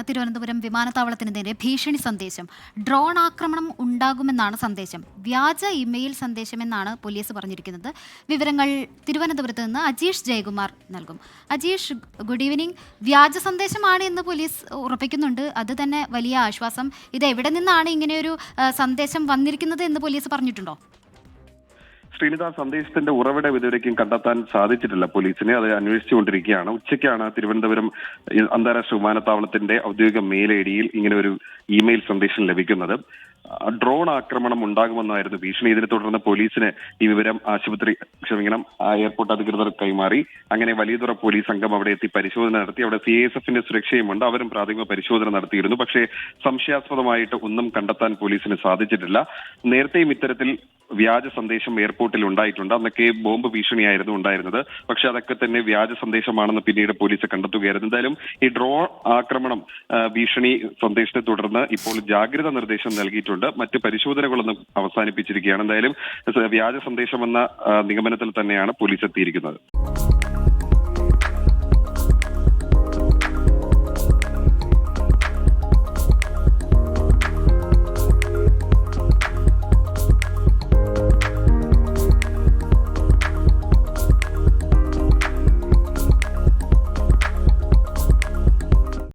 തിരുവനന്തപുരം വിമാനത്താവളത്തിന് നേരെ ഭീഷണി സന്ദേശം. ഡ്രോൺ ആക്രമണം ഉണ്ടാകുമെന്നാണ് സന്ദേശം. വ്യാജ ഇമെയിൽ സന്ദേശമെന്നാണ് പോലീസ് പറഞ്ഞിരിക്കുന്നത്. വിവരങ്ങൾ തിരുവനന്തപുരത്ത് നിന്ന് അജീഷ് ജയകുമാർ നൽകും. Ajeesh, good evening. വ്യാജ സന്ദേശമാണ് എന്ന് പോലീസ് ഉറപ്പിക്കുന്നുണ്ട്. അത് തന്നെ വലിയ ആശ്വാസം. ഇത് എവിടെ നിന്നാണ് ഇങ്ങനെയൊരു സന്ദേശം വന്നിരിക്കുന്നത് എന്ന് പോലീസ് പറഞ്ഞിട്ടുണ്ടോ? ശ്രീനിത, സന്ദേശത്തിന്റെ ഉറവിടം ഇതുവരേക്കും കണ്ടെത്താൻ സാധിച്ചിട്ടില്ല പോലീസിനെ. അത് അന്വേഷിച്ചുകൊണ്ടിരിക്കുകയാണ്. ഉച്ചയ്ക്കാണ് തിരുവനന്തപുരം അന്താരാഷ്ട്ര വിമാനത്താവളത്തിന്റെ ഔദ്യോഗിക മെയിൽ ഐ ഡിയിൽ ഇങ്ങനെ ഒരു ഇമെയിൽ സന്ദേശം ലഭിക്കുന്നത്. ഡ്രോൺ ആക്രമണം ഉണ്ടാകുമെന്നായിരുന്നു ഭീഷണി. ഇതിനെ തുടർന്ന് പോലീസിന് ഈ വിവരം എയർപോർട്ട് അധികൃതർ കൈമാറി. അങ്ങനെ വലിയതുറ പോലീസ് സംഘം അവിടെ എത്തി പരിശോധന നടത്തി. അവിടെ CISFന്റെ സുരക്ഷയുമുണ്ട്. അവരും പ്രാഥമിക പരിശോധന നടത്തിയിരുന്നു. പക്ഷേ സംശയാസ്പദമായിട്ട് ഒന്നും കണ്ടെത്താൻ പോലീസിന് സാധിച്ചിട്ടില്ല. നേരത്തെയും ഇത്തരത്തിൽ വ്യാജ സന്ദേശം എയർപോർട്ടിൽ ഉണ്ടായിട്ടുണ്ട്. അന്നൊക്കെ ബോംബ് ഭീഷണിയായിരുന്നു ഉണ്ടായിരുന്നത്. പക്ഷെ അതൊക്കെ തന്നെ വ്യാജ സന്ദേശമാണെന്ന് പിന്നീട് പോലീസ് കണ്ടെത്തുകയായിരുന്നു. എന്തായാലും ഈ ഡ്രോൺ ആക്രമണം ഭീഷണി സന്ദേശത്തെ തുടർന്ന് ഇപ്പോൾ ജാഗ്രത നിർദ്ദേശം നൽകിയിട്ടുണ്ട്. മറ്റ് പരിശോധനകളൊന്നും അവസാനിപ്പിച്ചിരിക്കുകയാണ്. എന്തായാലും വ്യാജ സന്ദേശമെന്ന നിഗമനത്തിൽ തന്നെയാണ് പോലീസ് എത്തിയിരിക്കുന്നത്.